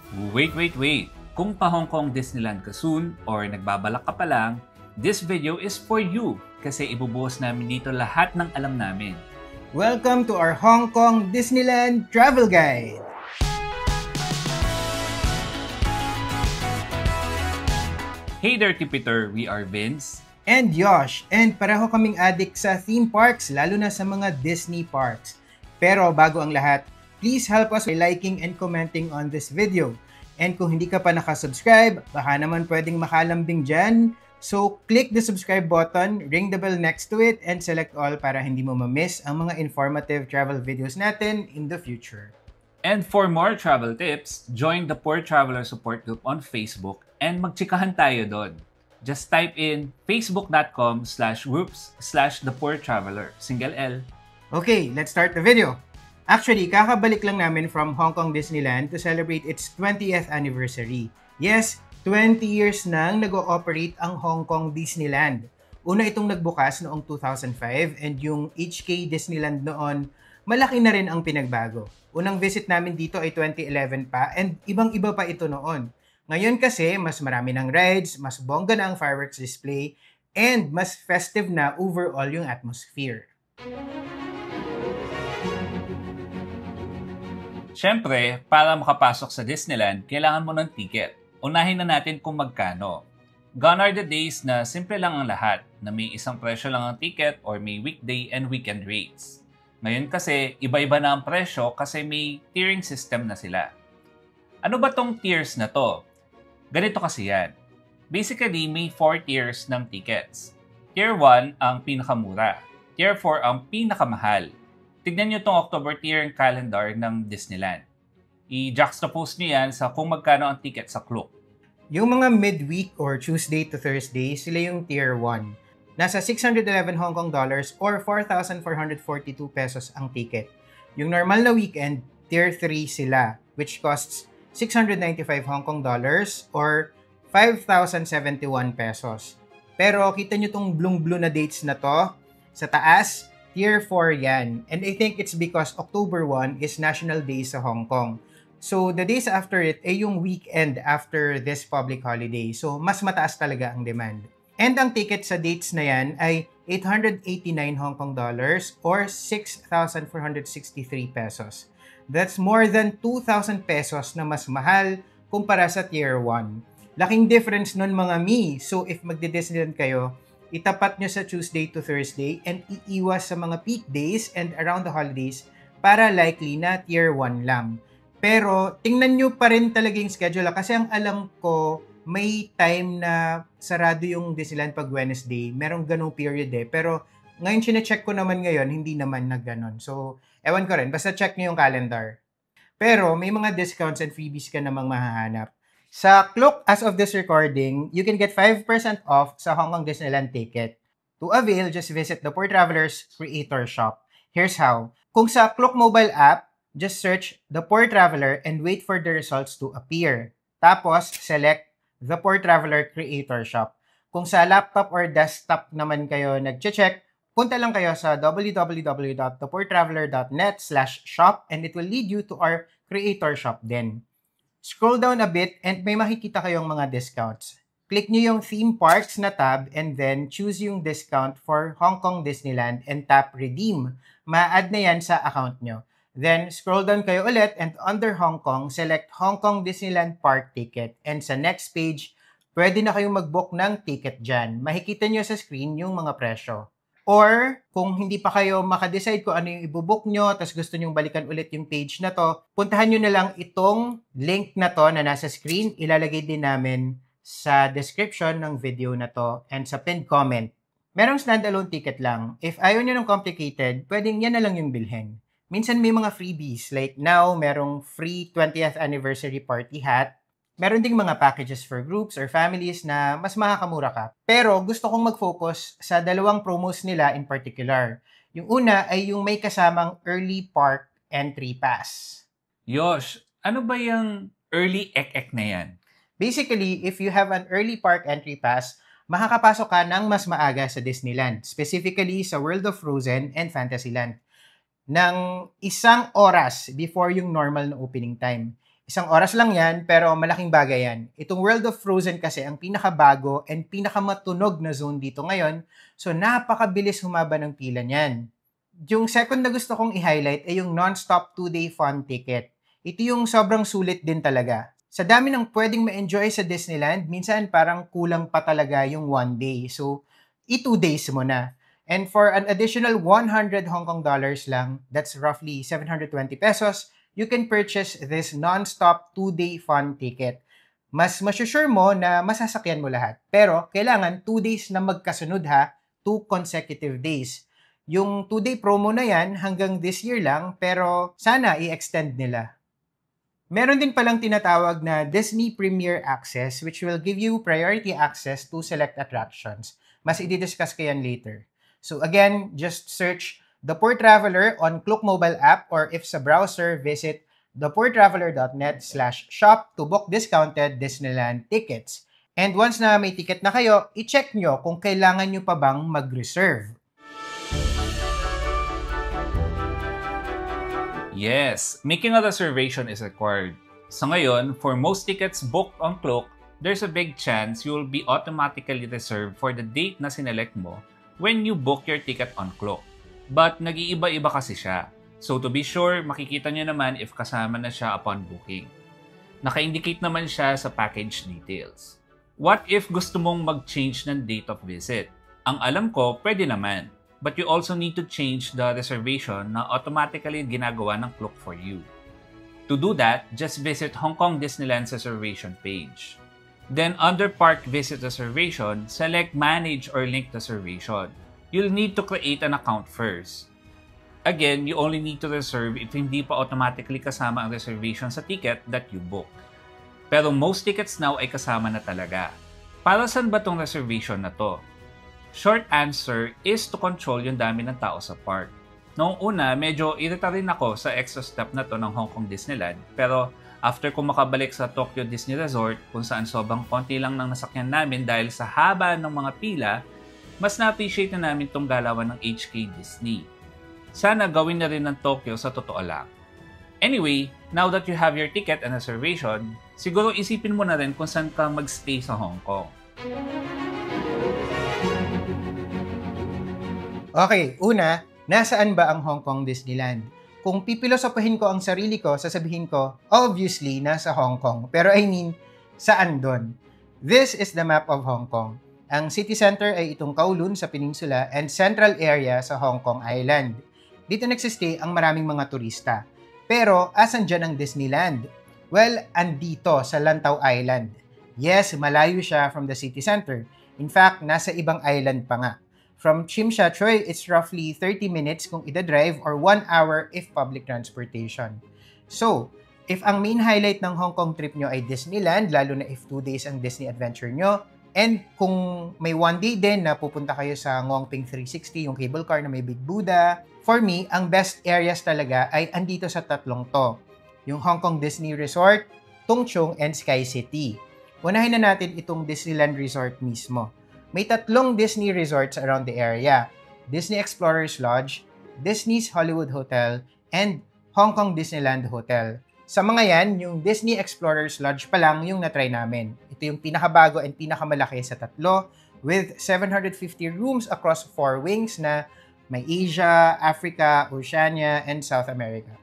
Wait. Kung pa-Hong Kong Disneyland ka soon or nagbabalak ka pa lang, this video is for you kasi ibubuhos namin dito lahat ng alam namin. Welcome to our Hong Kong Disneyland Travel Guide! Hey there, Peter! We are Vince and Josh, and pareho kaming addict sa theme parks, lalo na sa mga Disney parks. Pero bago ang lahat, please help us by liking and commenting on this video. And kung hindi ka pa nakasubscribe, baka naman pwedeng makalambing dyan. So, click the subscribe button, ring the bell next to it, and select all para hindi mo ma-miss ang mga informative travel videos natin in the future. And for more travel tips, join the Poor Traveler Support Group on Facebook and magtsikahan tayo doon. Just type in facebook.com/groups/thepoortraveler, single L. Okay, let's start the video. Actually, kakabalik lang namin from Hong Kong Disneyland to celebrate its 20th anniversary. Yes, 20 years nang nag-ooperate ang Hong Kong Disneyland. Una itong nagbukas noong 2005 and yung HK Disneyland noon, malaki na rin ang pinagbago. Unang visit namin dito ay 2011 pa and ibang-iba pa ito noon. Ngayon kasi, mas marami ng rides, mas bongga na ang fireworks display, and mas festive na overall yung atmosphere. Siyempre, para makapasok sa Disneyland, kailangan mo ng ticket. Unahin na natin kung magkano. Gone are the days na simple lang ang lahat, na may isang presyo lang ang ticket or may weekday and weekend rates. Ngayon kasi, iba-iba na ang presyo kasi may tiering system na sila. Ano ba tong tiers na to? Ganito kasi yan. Basically, may 4 tiers ng tickets. Tier 1 ang pinakamura. Tier 4 ang pinakamahal. Tignan nyo itong October tiering calendar ng Disneyland. I-juxtapose nyo yan sa kung magkano ang ticket sa Klook. Yung mga midweek or Tuesday to Thursday, sila yung Tier 1. Nasa 611 Hong Kong dollars or 4,442 pesos ang ticket. Yung normal na weekend, Tier 3 sila, which costs 695 Hong Kong dollars or 5,071 pesos. Pero kita nyo itong blue na dates na to, sa taas, Tier 4 yan. And I think it's because October 1 is National Day sa Hong Kong. So, the days after it ay yung weekend after this public holiday. So, mas mataas talaga ang demand. And ang ticket sa dates na yan ay 889 Hong Kong dollars or 6,463 pesos. That's more than 2,000 pesos na mas mahal kumpara sa Tier 1. Laking difference nun mga mi. So, if magdi-Disneyland kayo, itapat nyo sa Tuesday to Thursday and iiwas sa mga peak days and around the holidays para likely na Tier 1 lang. Pero tingnan nyo pa rin talaga yung schedule kasi ang alam ko may time na sarado yung Disneyland pag Wednesday. Merong ganong period eh. Pero ngayon chinecheck ko naman ngayon, hindi naman na ganon. So, ewan ko rin. Basta check nyo yung calendar. Pero may mga discounts and freebies ka namang mahahanap. Sa Klook, as of this recording, you can get 5% off sa Hong Kong Disneyland ticket. To avail, just visit the Poor Traveler's Creator Shop. Here's how. Kung sa Klook mobile app, just search The Poor Traveler and wait for the results to appear. Tapos, select The Poor Traveler Creator Shop. Kung sa laptop or desktop naman kayo nag-check, punta lang kayo sa www.thepoortraveler.net/shop and it will lead you to our Creator Shop din. Scroll down a bit and may makikita kayong mga discounts. Click nyo yung theme parks na tab and then choose yung discount for Hong Kong Disneyland and tap redeem. Ma-add na yan sa account nyo. Then scroll down kayo ulit and under Hong Kong, select Hong Kong Disneyland Park Ticket. And sa next page, pwede na kayong mag-book ng ticket dyan. Makikita nyo sa screen yung mga presyo. Or, kung hindi pa kayo makadecide kung ano yung ibubook nyo, tapos gusto nyo balikan ulit yung page na to, puntahan nyo na lang itong link na to na nasa screen. Ilalagay din namin sa description ng video na to and sa pinned comment. Merong standalone ticket lang. If ayaw nyo ng complicated, pwedeng yan na lang yung bilhin. Minsan may mga freebies. Like now, merong free 20th anniversary party hat. Meron ding mga packages for groups or families na mas makakamura ka. Pero gusto kong mag-focus sa dalawang promos nila in particular. Yung una ay yung may kasamang early park entry pass. Yosh, ano ba yung early ek-ek na yan? Basically, if you have an early park entry pass, makakapasok ka ng mas maaga sa Disneyland. Specifically sa World of Frozen and Fantasyland. Ng 1 oras before yung normal na opening time. Isang oras lang yan, pero malaking bagay yan. Itong World of Frozen kasi ang pinakabago and pinakamatunog na zone dito ngayon, so napakabilis humaba ng pila niyan. Yung second na gusto kong i-highlight ay yung non-stop 2-day fun ticket. Ito yung sobrang sulit din talaga. Sa dami ng pwedeng ma-enjoy sa Disneyland, minsan parang kulang pa talaga yung 1 day. So, 2 days mo na. And for an additional 100 Hong Kong dollars lang, that's roughly 720 pesos, you can purchase this non-stop 2-day fun ticket. Mas masusure mo na masasakyan mo lahat. Pero, kailangan 2 days na magkasunod ha, 2 consecutive days. Yung 2-day promo na yan hanggang this year lang, pero sana i-extend nila. Meron din palang tinatawag na Disney Premier Access which will give you priority access to select attractions. Mas i-discuss ko yan later. So again, just search The Poor Traveler on Klook mobile app or if sa browser, visit thepoortraveler.net/shop to book discounted Disneyland tickets. And once na may ticket na kayo, i-check nyo kung kailangan nyo pa bang mag-reserve. Yes, making a reservation is required. So ngayon, for most tickets booked on Klook, there's a big chance you will be automatically reserved for the date na sinelect mo when you book your ticket on Klook. But nag-iiba-iba kasi siya. So to be sure, makikita nyo naman if kasama na siya upon booking. Naka-indicate naman siya sa package details. What if gusto mong mag-change ng date of visit? Ang alam ko, pwede naman. But you also need to change the reservation na automatically ginagawa ng Klook for you. To do that, just visit Hong Kong Disneyland's reservation page. Then under Park Visit Reservation, select Manage or Link Reservation. You'll need to create an account first. Again, you only need to reserve if hindi pa automatically kasama ang reservation sa ticket that you book. Pero most tickets now ay kasama na talaga. Para saan ba tong reservation na to? Short answer is to control yung dami ng tao sa park. Noong una, medyo irita rin ako sa extra step na to ng Hong Kong Disneyland, pero after ko makabalik sa Tokyo Disney Resort, kung saan sobrang konti lang ng nasakyan namin dahil sa haba ng mga pila, mas na-appreciate na namin tong galawan ng HK Disney. Sana gawin na rin ng Tokyo sa totoo lang. Anyway, now that you have your ticket and reservation, siguro isipin mo na rin kung saan ka magstay sa Hong Kong. Okay, una, nasaan ba ang Hong Kong Disneyland? Kung pipilosopahin ko ang sarili ko, sasabihin ko, obviously, nasa Hong Kong. Pero I mean, saan doon? This is the map of Hong Kong. Ang city center ay itong Kowloon sa peninsula and central area sa Hong Kong Island. Dito nagsistay ang maraming mga turista. Pero, asan dyan ang Disneyland? Well, andito sa Lantau Island. Yes, malayo siya from the city center. In fact, nasa ibang island pa nga. From Tsim Sha Tsui, it's roughly 30 minutes kung ida-drive or 1 hour if public transportation. So, if ang main highlight ng Hong Kong trip nyo ay Disneyland, lalo na if 2 days ang Disney adventure nyo, and kung may 1 day din na pupunta kayo sa Ngongping 360, yung cable car na may Big Buddha, for me, ang best areas talaga ay andito sa tatlong to. Yung Hong Kong Disney Resort, Tung Chung, and Sky City. Unahin na natin itong Disneyland Resort mismo. May 3 Disney resorts around the area. Disney Explorers Lodge, Disney's Hollywood Hotel, and Hong Kong Disneyland Hotel. Sa mga yan, yung Disney Explorers Lodge pa lang yung natry namin. Ito yung pinakabago and pinakamalaki sa 3 with 750 rooms across 4 wings na may Asia, Africa, Oceania, and South America.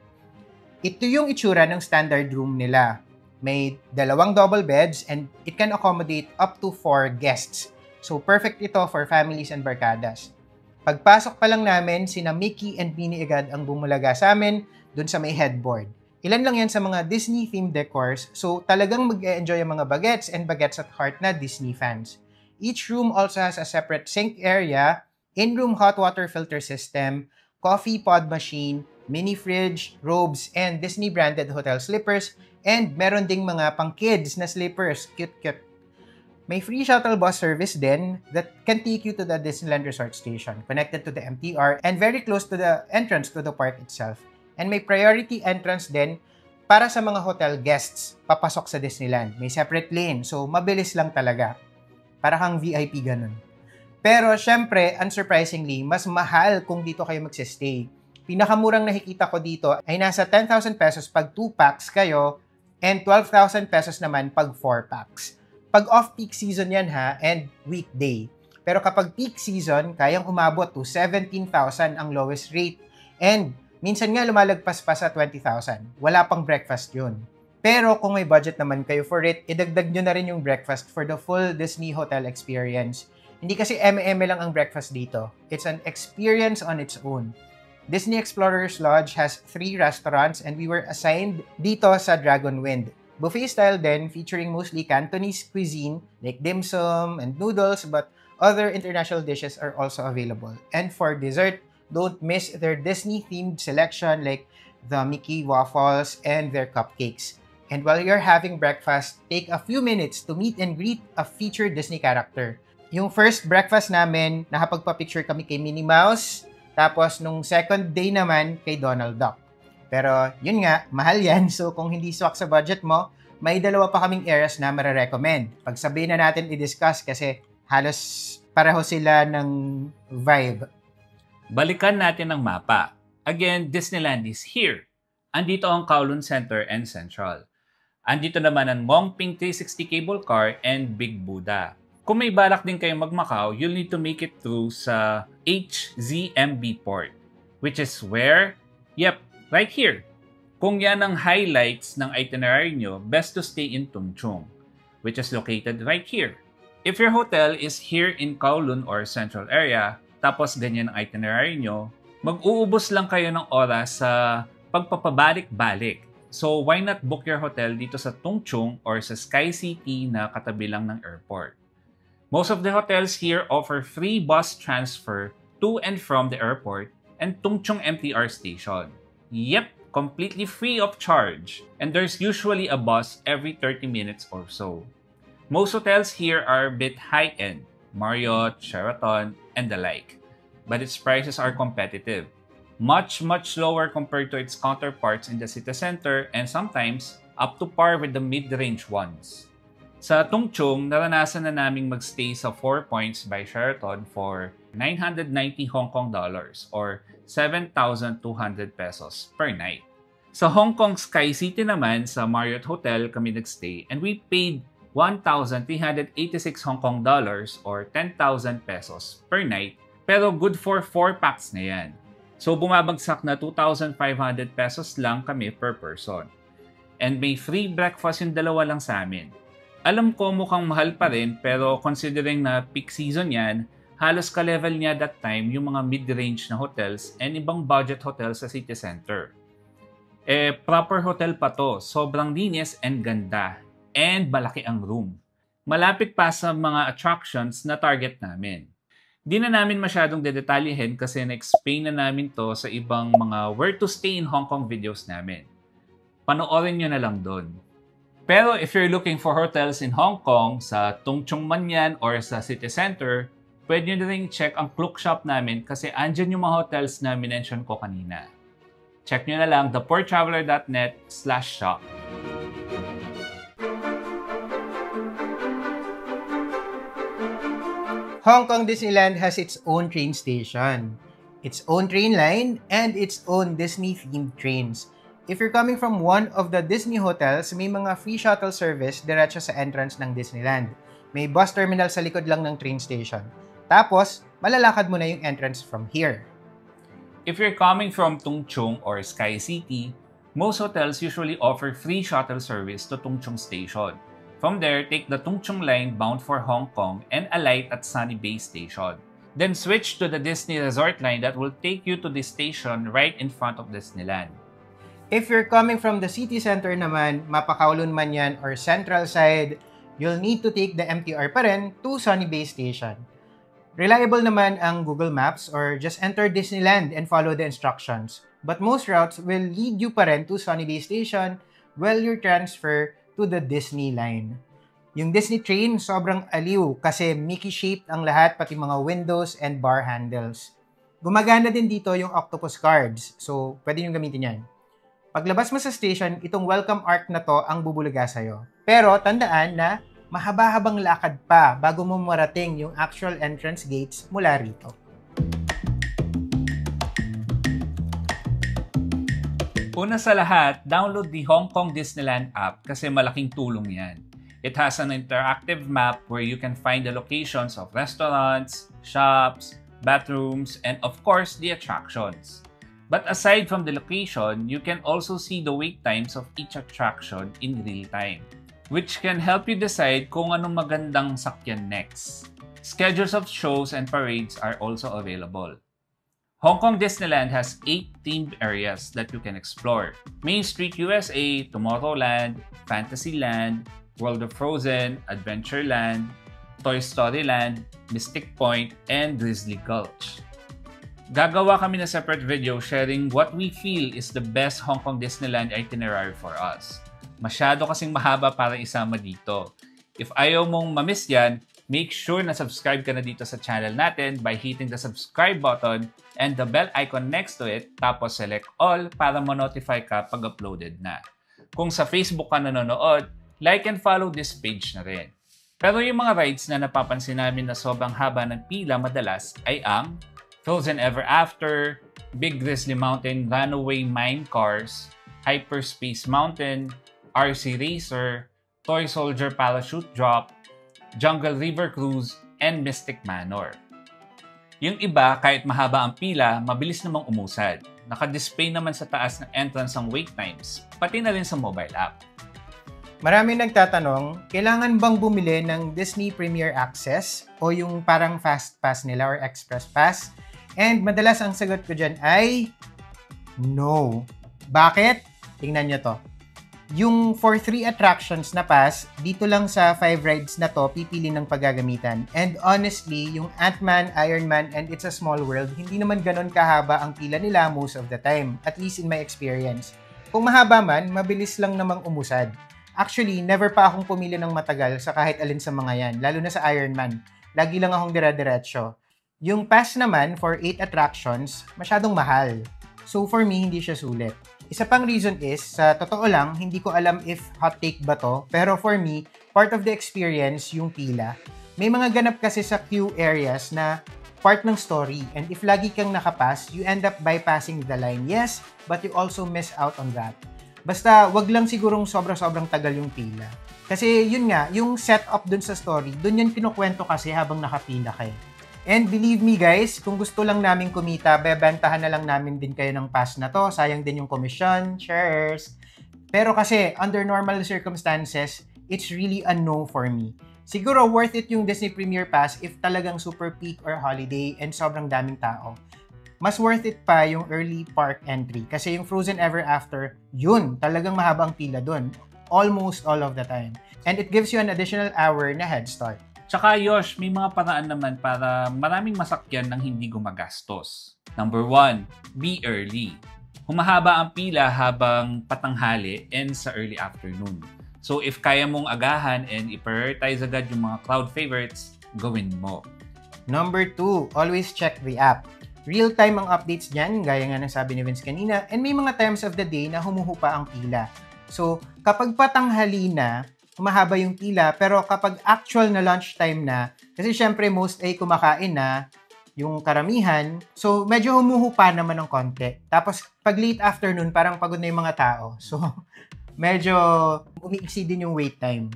Ito yung itsura ng standard room nila. May 2 double beds and it can accommodate up to 4 guests. So, perfect ito for families and barkadas. Pagpasok pa lang namin, sina Mickey and Minnie agad ang bumulaga sa amin dun sa may headboard. Ilan lang yan sa mga Disney-themed decors, so talagang mag-e-enjoy ang mga bagets and bagets at heart na Disney fans. Each room also has a separate sink area, in-room hot water filter system, coffee pod machine, mini fridge, robes, and Disney-branded hotel slippers, and meron ding mga pang-kids na slippers, cute-cute. May free shuttle bus service din that can take you to the Disneyland Resort Station, connected to the MTR and very close to the entrance to the park itself. And may priority entrance din para sa mga hotel guests papasok sa Disneyland. May separate lane, so mabilis lang talaga. Para kang VIP ganun. Pero syempre, unsurprisingly, mas mahal kung dito kayo magsistay. Pinakamurang nakikita ko dito ay nasa 10,000 pesos pag 2 packs kayo. And 12,000 pesos naman pag 4 packs. Pag off-peak season yan ha, and weekday. Pero kapag peak season, kayang umabot to 17,000 ang lowest rate. And minsan nga lumalagpas pa sa 20,000. Wala pang breakfast yun. Pero kung may budget naman kayo for it, idagdag nyo na rin yung breakfast for the full Disney Hotel experience. Hindi kasi eme-eme lang ang breakfast dito. It's an experience on its own. Disney Explorers Lodge has 3 restaurants and we were assigned dito sa Dragon Wind. Buffet style din, featuring mostly Cantonese cuisine like dim sum and noodles, but other international dishes are also available. And for dessert, don't miss their Disney-themed selection like the Mickey waffles and their cupcakes. And while you're having breakfast, take a few minutes to meet and greet a featured Disney character. Yung first breakfast namin, nakapagpa-picture kami kay Minnie Mouse, tapos nung second day naman kay Donald Duck. Pero yun nga, mahal yan. So kung hindi swak sa budget mo, may dalawa pa kaming areas na marirecommend. Pagsabihin na natin i-discuss kasi halos pareho sila ng vibe. Balikan natin ang mapa. Again, Disneyland is here. Andito ang Kowloon Center and Central. Andito naman ang Mongping 360 cable car and Big Buddha. Kung may balak din kayong mag-Macau, you'll need to make it through sa HZMB port, which is where? Yep, right here. Kung yan ang highlights ng itinerary nyo, best to stay in Tung Chung, which is located right here. If your hotel is here in Kowloon or Central area, tapos ganyan ang itinerary nyo, mag-uubos lang kayo ng oras sa pagpapabalik-balik. So why not book your hotel dito sa Tung Chung or sa Sky City na katabi lang ng airport? Most of the hotels here offer free bus transfer to and from the airport and Tung Chung MTR station. Yep, completely free of charge. And there's usually a bus every 30 minutes or so. Most hotels here are a bit high-end, Marriott, Sheraton, and the like. But its prices are competitive. Much lower compared to its counterparts in the city center and sometimes up to par with the mid-range ones. Sa Tung Chung, naranasan na naming magstay sa 4 Points by Sheraton for 990 Hong Kong dollars or 7,200 pesos per night. Sa Hong Kong Sky City naman, sa Marriott Hotel kami nagstay and we paid 1,386 Hong Kong dollars or 10,000 pesos per night, pero good for 4 packs na yan. So bumabagsak na 2,500 pesos lang kami per person. And may free breakfast yung dalawa lang sa amin. Alam ko mukhang mahal pa rin, pero considering na peak season yan, halos ka-level niya that time yung mga mid-range na hotels and ibang budget hotels sa city center. Proper hotel pa to. Sobrang linis and ganda. And malaki ang room. Malapit pa sa mga attractions na target namin. Di na namin masyadong dedetalyehin kasi na-explain na namin to sa ibang mga where to stay in Hong Kong videos namin. Panoorin nyo na lang doon. Pero if you're looking for hotels in Hong Kong, sa Tung Chung man yan or sa city center, pwede nyo na rin check ang Klook Shop namin kasi andyan yung mga hotels na minention ko kanina. Check nyo na lang thepoortraveler.net/shop. Hong Kong Disneyland has its own train station, its own train line, and its own Disney-themed trains. If you're coming from one of the Disney hotels, may mga free shuttle service diretso sa entrance ng Disneyland. May bus terminal sa likod lang ng train station. Tapos, malalakad mo na yung entrance from here. If you're coming from Tung Chung or Sky City, most hotels usually offer free shuttle service to Tung Chung Station. From there, take the Tung Chung line bound for Hong Kong and alight at Sunny Bay Station. Then switch to the Disney Resort line that will take you to the station right in front of Disneyland. If you're coming from the city center naman, Mapakowloon man yan or Central Side, you'll need to take the MTR pa rin to Sunny Bay Station. Reliable naman ang Google Maps or just enter Disneyland and follow the instructions. But most routes will lead you pa rin to Sunny Bay Station while you transfer to the Disney line. Yung Disney train, sobrang aliw kasi Mickey-shaped ang lahat, pati mga windows and bar handles. Gumagana din dito yung octopus cards, so pwede nyo gamitin yan. Paglabas mo sa station, itong welcome arc na to ang bubulaga sa'yo. Pero tandaan na mahaba-habang lakad pa bago mo marating yung actual entrance gates mula rito. Una sa lahat, download the Hong Kong Disneyland app kasi malaking tulong yan. It has an interactive map where you can find the locations of restaurants, shops, bathrooms, and of course, the attractions. But aside from the location, you can also see the wait times of each attraction in real time, which can help you decide kung anong magandang sakyan next. Schedules of shows and parades are also available. Hong Kong Disneyland has 8 themed areas that you can explore. Main Street USA, Tomorrowland, Fantasyland, World of Frozen, Adventureland, Toy Story Land, Mystic Point, and Grizzly Gulch. Gagawa kami na separate video sharing what we feel is the best Hong Kong Disneyland itinerary for us. Masyado kasing mahaba para isama dito. If ayaw mong mamiss yan, make sure na subscribe ka na dito sa channel natin by hitting the subscribe button and the bell icon next to it, tapos select all para ma-notify ka pag uploaded na. Kung sa Facebook ka nanonood, like and follow this page na rin. Pero yung mga rides na napapansin namin na sobrang haba ng pila madalas ay ang Frozen Ever After, Big Grizzly Mountain Runaway Mine Cars, Hyperspace Mountain, RC Racer, Toy Soldier Parachute Drop, Jungle River Cruise, and Mystic Manor. Yung iba, kahit mahaba ang pila, mabilis namang umusad. Naka-display naman sa taas ng entrance ang wait times, pati na rin sa mobile app. Maraming nagtatanong, kailangan bang bumili ng Disney Premier Access o yung parang Fast Pass nila or Express Pass? And madalas ang sagot ko dyan ay no. Bakit? Tingnan nyo to. Yung for 3 attractions na pass, dito lang sa 5 rides na to, pipili ng paggagamitan. And honestly, yung Ant-Man, Iron Man, and It's a Small World, hindi naman ganun kahaba ang pila nila most of the time. At least in my experience. Kung mahaba man, mabilis lang namang umusad. Actually, never pa akong pumili ng matagal sa kahit alin sa mga yan, lalo na sa Iron Man. Lagi lang akong dire-diretso. Yung pass naman for 8 attractions, masyadong mahal. So for me, hindi siya sulit. Isa pang reason is, sa totoo lang, hindi ko alam if hot take ba to, pero for me, part of the experience yung pila. May mga ganap kasi sa queue areas na part ng story, and if lagi kang nakapass, you end up bypassing the line. Yes, but you also miss out on that. Basta, wag lang sigurong sobrang tagal yung pila. Kasi yun nga, yung setup dun sa story, dun yung kinukwento kasi habang nakapila kayo. And believe me guys, kung gusto lang namin kumita, bebentahan na lang namin din kayo ng pass na to. Sayang din yung commission. Cheers! Pero kasi, under normal circumstances, it's really a no for me. Siguro worth it yung Disney Premier Pass if talagang super peak or holiday and sobrang daming tao. Mas worth it pa yung early park entry. Kasi yung Frozen Ever After, yun, talagang mahaba ang pila dun. Almost all of the time. And it gives you an additional hour na head start. Tsaka Yosh, may mga paraan naman para maraming masakyan ng hindi gumagastos. Number 1, be early. Humahaba ang pila habang patanghali and sa early afternoon. So if kaya mong agahan and i-prioritize agad yung mga crowd favorites, gawin mo. Number 2, always check the app. Real-time ang updates dyan, gaya nga ng sabi ni Vince kanina, and may mga times of the day na humuhupa ang pila. So, kapag patanghali na, humahaba yung pila, pero kapag actual na lunchtime na, kasi syempre most ay kumakain na, yung karamihan, so medyo humuhupa naman ng konti. Tapos, pag late afternoon, parang pagod na yung mga tao. So, medyo umiiksi din yung wait time.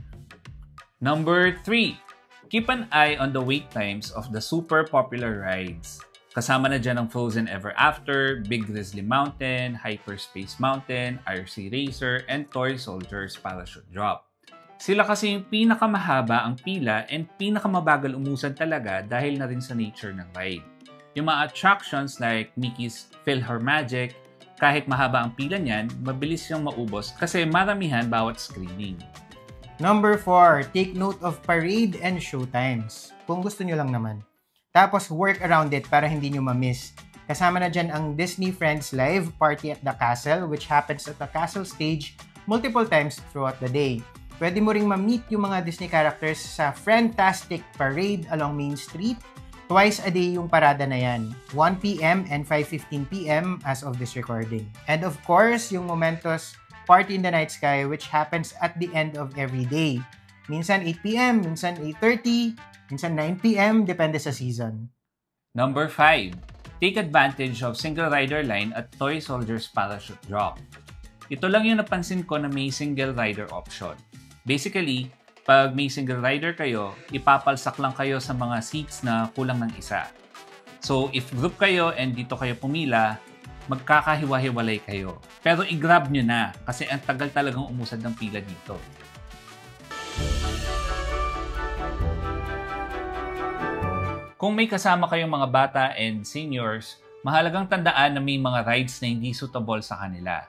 Number 3, keep an eye on the wait times of the super popular rides. Kasama na dyan ang Frozen Ever After, Big Grizzly Mountain, Hyperspace Mountain, RC Racer, and Toy Soldiers Parachute Drop. Sila kasi yung pinakamahaba ang pila and pinakamabagal umusad talaga dahil na rin sa nature ng ride. Yung mga attractions like Mickey's PhilharMagic, kahit mahaba ang pila niyan, mabilis yung maubos kasi maramihan bawat screening. Number 4, take note of parade and show times. Kung gusto nyo lang naman. Tapos, work around it para hindi nyo ma-miss. Kasama na dyan ang Disney Friends Live Party at the Castle, which happens at the castle stage multiple times throughout the day. Pwede mo ring ma-meet yung mga Disney characters sa Friendtastic Parade along Main Street. Twice a day yung parada na yan. 1 p.m. and 5:15 p.m. as of this recording. And of course, yung momentous Party in the Night Sky, which happens at the end of every day. Minsan 8 p.m., minsan 8:30, minsan 9 p.m., depende sa season. Number 5, take advantage of single rider line at Toy Soldiers Parachute Drop. Ito lang yung napansin ko na may single rider option. Basically, pag may single rider kayo, ipapalsak lang kayo sa mga seats na kulang ng isa. So, if group kayo and dito kayo pumila, magkakahiwa-hiwalay kayo. Pero i-grab nyo na kasi ang tagal talagang umusad ng pila dito. Kung may kasama kayong mga bata and seniors, mahalagang tandaan na may mga rides na hindi suitable sa kanila.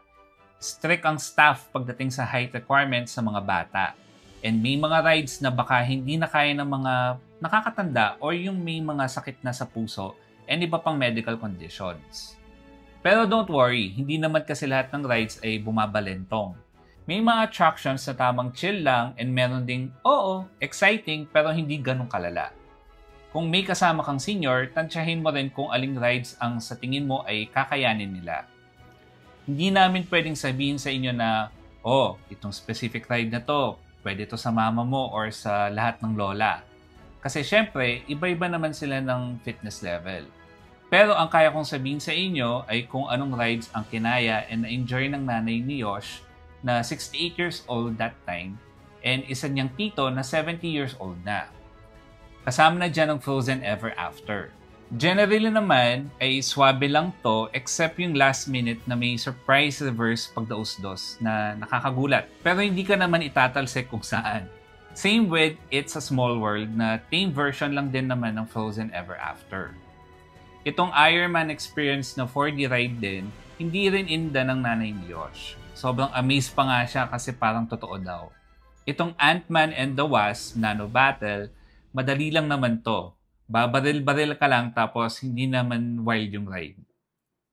Strict ang staff pagdating sa height requirements sa mga bata. And may mga rides na baka hindi na kaya ng mga nakakatanda or yung may mga sakit na sa puso and iba pang medical conditions. Pero don't worry, hindi naman kasi lahat ng rides ay bumabalentong. May mga attractions na tamang chill lang and meron ding, exciting pero hindi ganun kalala. Kung may kasama kang senior, tansyahin mo rin kung aling rides ang sa tingin mo ay kakayanin nila. Hindi namin pwedeng sabihin sa inyo na, itong specific ride na to, pwede to sa mama mo or sa lahat ng lola. Kasi syempre, iba-iba naman sila ng fitness level. Pero ang kaya kong sabihin sa inyo ay kung anong rides ang kinaya and na-enjoy ng nanay ni Yosh na 68 years old that time and isa niyang tito na 70 years old na. Kasama na dyan ang Frozen Ever After. Generally naman ay swabe lang to except yung last minute na may surprise reverse pagdausdos na nakakagulat. Pero hindi ka naman itatalsik kung saan. Same with It's a Small World na tame version lang din naman ng Frozen Ever After. Itong Iron Man experience na 4D ride din, hindi rin inda ng nanay ni Yosh. Sobrang amazed pa nga siya kasi parang totoo daw. Itong Ant-Man and the Wasp Nano Battle, madali lang naman to. Babaril-baril ka lang tapos hindi naman wild yung ride.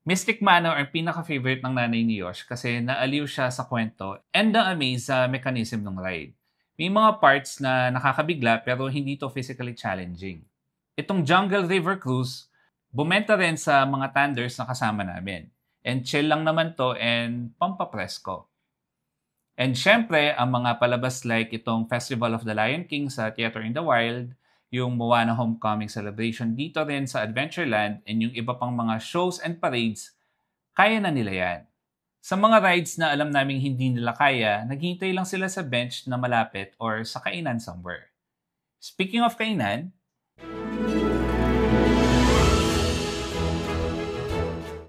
Mystic Manor ang pinaka-favorite ng nanay ni Yosh kasi naaliw siya sa kwento and na-amaze sa mechanism ng ride. May mga parts na nakakabigla pero hindi to physically challenging. Itong Jungle River Cruise, bumenta rin sa mga thunders na kasama namin. And chill lang naman to and pampapresko. And syempre, ang mga palabas like itong Festival of the Lion King sa Theater in the Wild, yung Moana Homecoming Celebration dito rin sa Adventureland, and yung iba pang mga shows and parades, kaya na nila yan. Sa mga rides na alam naming hindi nila kaya, naghihintay lang sila sa bench na malapit or sa kainan somewhere. Speaking of kainan,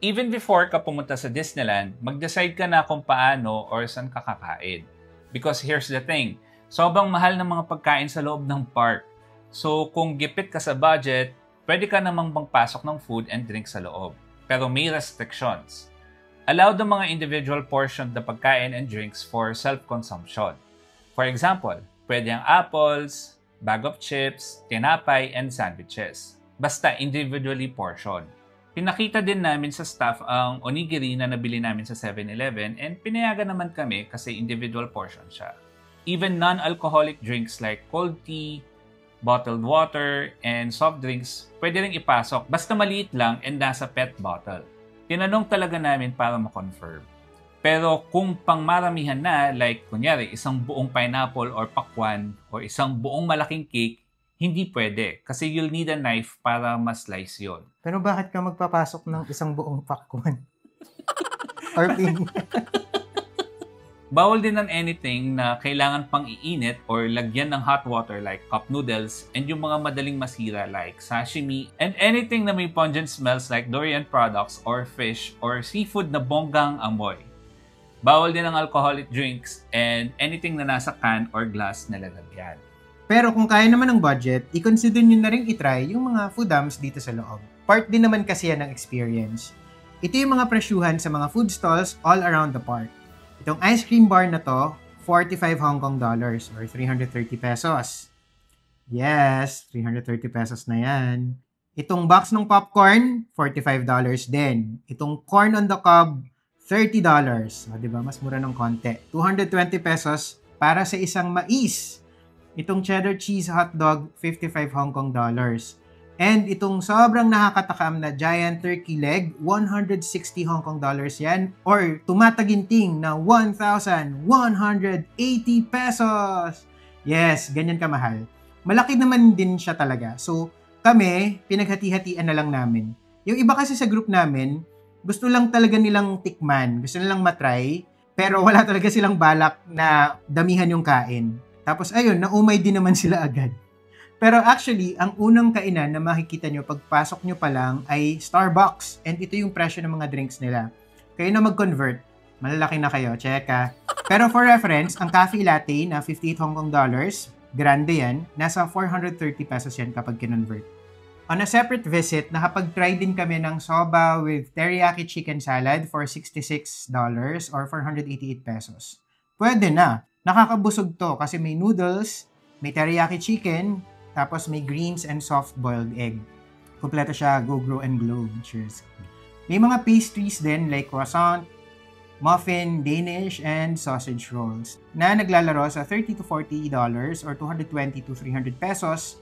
even before ka pumunta sa Disneyland, mag-decide ka na kung paano or saan ka kakain. Because here's the thing, sobrang mahal ng mga pagkain sa loob ng park. So kung gipit ka sa budget, pwede ka namang magpasok ng food and drink sa loob. Pero may restrictions. Allowed ang mga individual portion na pagkain and drinks for self-consumption. For example, pwede ang apples, bag of chips, tinapay, and sandwiches. Basta individually portion. Pinakita din namin sa staff ang onigiri na nabili namin sa 7-Eleven and pinayagan naman kami kasi individual portion siya. Even non-alcoholic drinks like cold tea, bottled water, and soft drinks pwede rin ipasok basta maliit lang and nasa PET bottle. Tinanong talaga namin para ma-confirm. Pero kung pangmaramihan na, like kunyari isang buong pineapple or pakwan or isang buong malaking cake, hindi pwede kasi you'll need a knife para ma-slice yun. Pero bakit ka magpapasok ng isang buong pakwan? Or ping? Bawal din ng anything na kailangan pang iinit or lagyan ng hot water like cup noodles and yung mga madaling masira like sashimi and anything na may pungent smells like durian products or fish or seafood na bonggang amoy. Bawal din ang alcoholic drinks and anything na nasa can or glass na lalagyan. Pero kung kaya naman ng budget, i-consider nyo na rin itry yung mga foodams dito sa loob. Part din naman kasi yan ng experience. Ito yung mga presyuhan sa mga food stalls all around the park. Itong ice cream bar na to, 45 Hong Kong dollars or 330 pesos. Yes, 330 pesos na yan. Itong box ng popcorn, $45 din. Itong corn on the cob, $30. O, diba? Mas mura ng konti. 220 pesos para sa isang mais. Itong cheddar cheese hotdog, 55 Hong Kong dollars. And itong sobrang nakakatakam na giant turkey leg, 160 Hong Kong dollars yan. Or tumataginting na 1,180 pesos. Yes, ganyan kamahal. Malaki naman din siya talaga. So, kami, pinaghati-hatian na lang namin. Yung iba kasi sa group namin, gusto lang talaga nilang tikman. Gusto nilang matry. Pero wala talaga silang balak na damihan yung kain. Tapos ayun, naumay din naman sila agad. Pero actually, ang unang kainan na makikita nyo pagpasok nyo pa lang ay Starbucks. And ito yung presyo ng mga drinks nila. Kayo na mag-convert, malalaki na kayo, cheka. Pero for reference, ang cafe latte na 58 Hong Kong dollars, grande yan, nasa 430 pesos yan kapag kinonvert. On a separate visit, nakapag-try din kami ng soba with teriyaki chicken salad for $66 or 488 pesos. Pwede na. Nakakabusog to kasi may noodles, may teriyaki chicken, tapos may greens and soft-boiled egg. Kompleto siya, go, grow, and glow. Cheers. May mga pastries din like croissant, muffin, Danish, and sausage rolls na naglalaro sa $30 to $40 or 220 to 300 pesos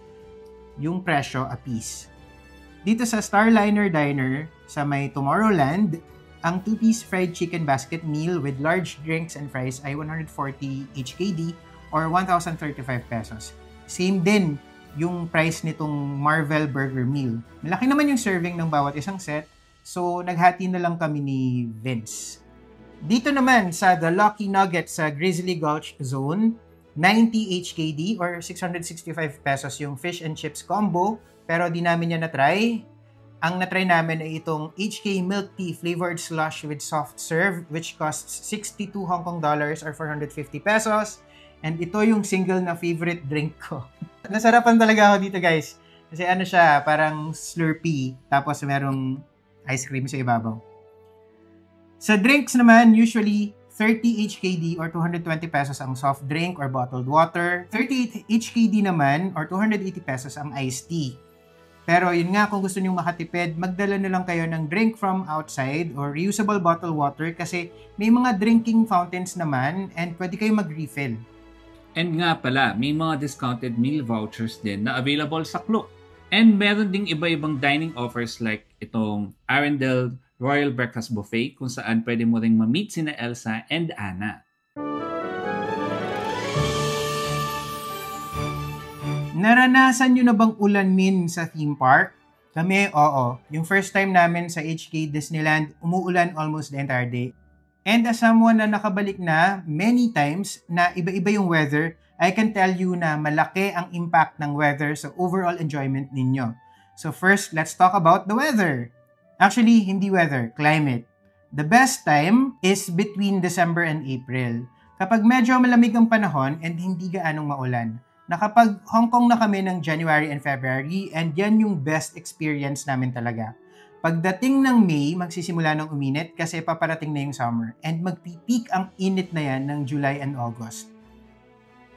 yung presyo a piece. Dito sa Starliner Diner sa may Tomorrowland, ang 2-piece fried chicken basket meal with large drinks and fries ay 140 HKD or 1,035 pesos. Same din yung price nitong Marvel Burger Meal. Malaki naman yung serving ng bawat isang set, so naghati na lang kami ni Vince. Dito naman sa The Lucky Nugget sa Grizzly Gulch Zone, 90 HKD or 665 pesos yung fish and chips combo, pero di namin yan na-try. Ang na-try namin ay itong HK Milk Tea Flavored Slush with Soft Serve, which costs 62 Hong Kong dollars or 450 pesos. And ito yung single na favorite drink ko. Nasarapan talaga ako dito, guys. Kasi ano siya, parang Slurpee, tapos merong ice cream sa ibabaw. Sa drinks naman, usually 30 HKD or 220 pesos ang soft drink or bottled water. 38 HKD naman or 280 pesos ang iced tea. Pero yun nga, kung gusto nyo makatipid, magdala na lang kayo ng drink from outside or reusable bottled water kasi may mga drinking fountains naman and pwede kayo mag-refill. And nga pala, may mga discounted meal vouchers din na available sa Klook. And meron ding iba-ibang dining offers like itong Arendelle Royal Breakfast Buffet kung saan pwede mo ring ma-meet sina Elsa and Anna. Naranasan nyo na bang ulan-min sa theme park? Kami, oo. Yung first time namin sa HK Disneyland, umuulan almost the entire day. And as someone na nakabalik na many times na iba-iba yung weather, I can tell you na malaki ang impact ng weather sa overall enjoyment ninyo. So first, let's talk about the weather. Actually, hindi weather, climate. The best time is between December and April. Kapag medyo malamig ang panahon and hindi gaanong maulan. Nakapag Hong Kong na kami ng January and February and yan yung best experience namin talaga. Pagdating ng May, magsisimula ng uminit kasi paparating na yung summer and magpipeak ang init na yan ng July and August.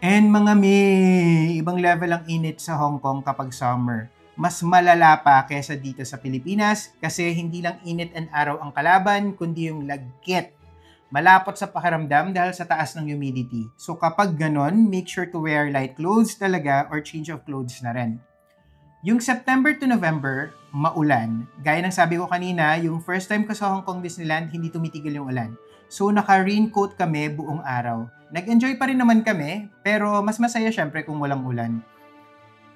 And mga May, ibang level ang init sa Hong Kong kapag summer. Mas malala pa kesa dito sa Pilipinas kasi hindi lang init and araw ang kalaban, kundi yung lagkit. Malapot sa pakiramdam dahil sa taas ng humidity. So kapag ganon, make sure to wear light clothes talaga or change of clothes na rin. Yung September to November, maulan. Gaya ng sabi ko kanina, yung first time ko sa Hong Kong Disneyland, hindi tumitigil yung ulan. So naka-raincoat kami buong araw. Nag-enjoy pa rin naman kami, pero mas masaya syempre kung walang ulan.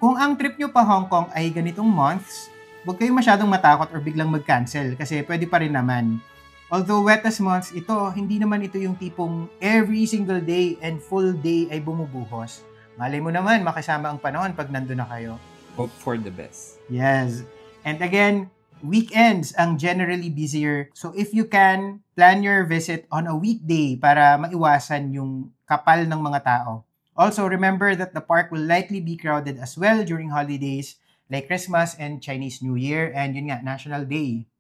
Kung ang trip nyo pa Hong Kong ay ganitong months, huwag kayong masyadong matakot or biglang mag-cancel kasi pwede pa rin naman. Although wettest months ito, hindi naman ito yung tipong every single day and full day ay bumubuhos. Malay mo naman, makasama ang panahon pag nandun na kayo. Hope for the best. Yes. And again, weekends ang generally busier. So if you can, plan your visit on a weekday para maiwasan yung kapal ng mga tao. Also, remember that the park will likely be crowded as well during holidays like Christmas and Chinese New Year and yun nga, National Day.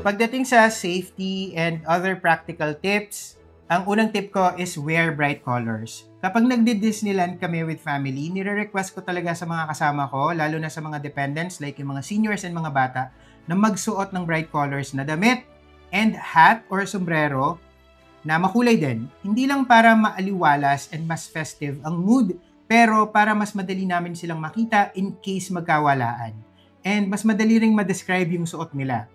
Pagdating sa safety and other practical tips, ang unang tip ko is wear bright colors. Kapag nagdi-Disneyland kami with family, nire-request ko talaga sa mga kasama ko, lalo na sa mga dependents like yung mga seniors and mga bata, na magsuot ng bright colors na damit and hat or sombrero na makulay din. Hindi lang para maaliwalas and mas festive ang mood, pero para mas madali namin silang makita in case magkawalaan. And mas madali ring ma-describe yung suot nila.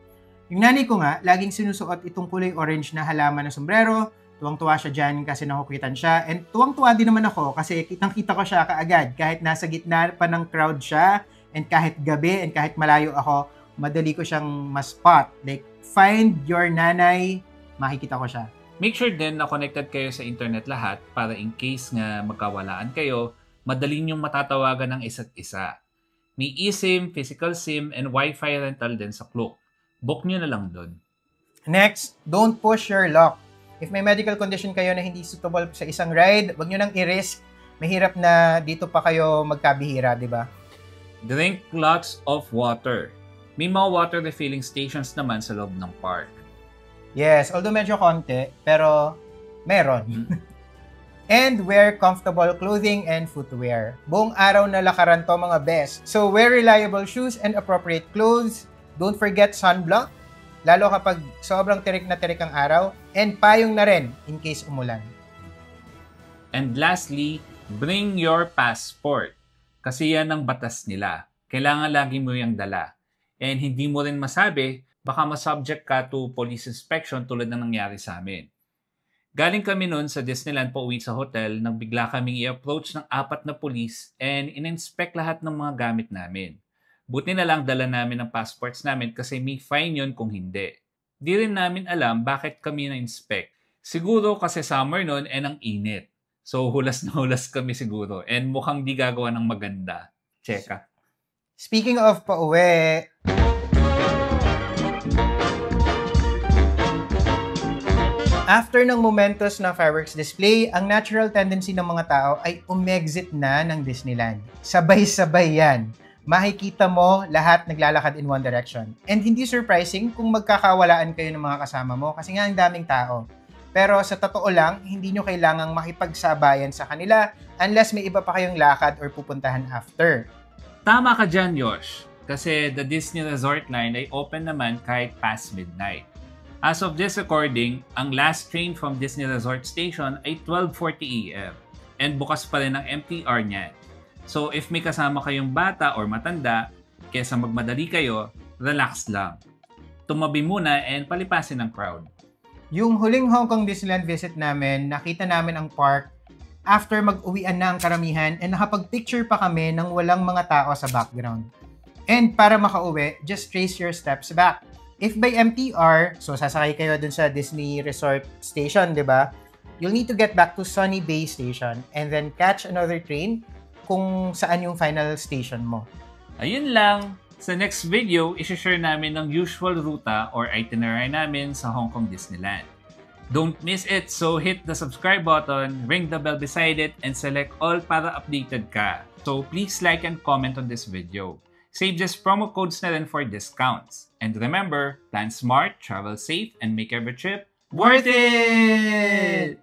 Yung nanay ko nga, laging sinusuot itong kulay orange na halaman na sombrero. Tuwang-tuwa siya dyan kasi nakukitan siya. And tuwang-tuwa din naman ako kasi kitang-kita ko siya kaagad. Kahit nasa gitna pa ng crowd siya, and kahit gabi, and kahit malayo ako, madali ko siyang ma-spot. Like, find your nanay, makikita ko siya. Make sure din na connected kayo sa internet lahat para in case nga magkawalaan kayo, madali niyong matatawagan ng isa't isa. May eSIM, physical SIM, and Wi-Fi rental din sa Klook. Book nyo na lang dun. Next, don't push your luck. If may medical condition kayo na hindi suitable sa isang ride, wag nyo nang i-risk. Mahirap na dito pa kayo magkabihira, di ba? Drink lots of water. May mga water refilling stations naman sa loob ng park. Yes, although medyo konti, pero meron. And wear comfortable clothing and footwear. Buong araw na lakaran to mga best. So wear reliable shoes and appropriate clothes. Don't forget sunblock, lalo kapag sobrang tirik na tirik ang araw. And payong na rin in case umulan. And lastly, bring your passport. Kasi yan ang batas nila. Kailangan lagi mo yung dala. And hindi mo rin masabi, baka masubject ka to police inspection tulad ng nangyari sa amin. Galing kami noon sa Disneyland pauwi sa hotel nang bigla kaming i-approach ng 4 na police and in-inspect lahat ng mga gamit namin. Buti na lang dala namin ang passports namin kasi may fine yun kung hindi. Di rin namin alam bakit kami na-inspect. Siguro kasi summer noon and ang init. So hulas na hulas kami siguro and mukhang di gagawa ng maganda. Cheka. Speaking of pauwi, after ng momentous na fireworks display, ang natural tendency ng mga tao ay umexit na ng Disneyland. Sabay-sabay yan. Makikita mo lahat naglalakad in one direction. And hindi surprising kung magkakawalaan kayo ng mga kasama mo kasi nga ang daming tao. Pero sa totoo lang, hindi nyo kailangang makipagsabayan sa kanila unless may iba pa kayong lakad or pupuntahan after. Tama ka dyan, Yosh. Kasi the Disney Resort line ay open naman kahit past midnight. As of this recording, ang last train from Disney Resort Station ay 12:40 AM and bukas pa rin ang MTR niyan. So if may kasama kayong bata or matanda, kesa magmadali kayo, relax lang. Tumabi muna and palipasin ang crowd. Yung huling Hong Kong Disneyland visit namin, nakita namin ang park after mag-uwian na ang karamihan and nakapag-picture pa kami ng walang mga tao sa background. And para makauwi, just trace your steps back. If by MTR, so sasakay kayo dun sa Disney Resort Station, di ba? You'll need to get back to Sunny Bay Station and then catch another train kung saan yung final station mo. Ayun lang. Sa next video, isi-share namin ang usual ruta or itinerary namin sa Hong Kong Disneyland. Don't miss it, so hit the subscribe button, ring the bell beside it, and select all para updated ka. So please like and comment on this video. Save just promo codes na rin for discounts. And remember, plan smart, travel safe, and make every trip worth it!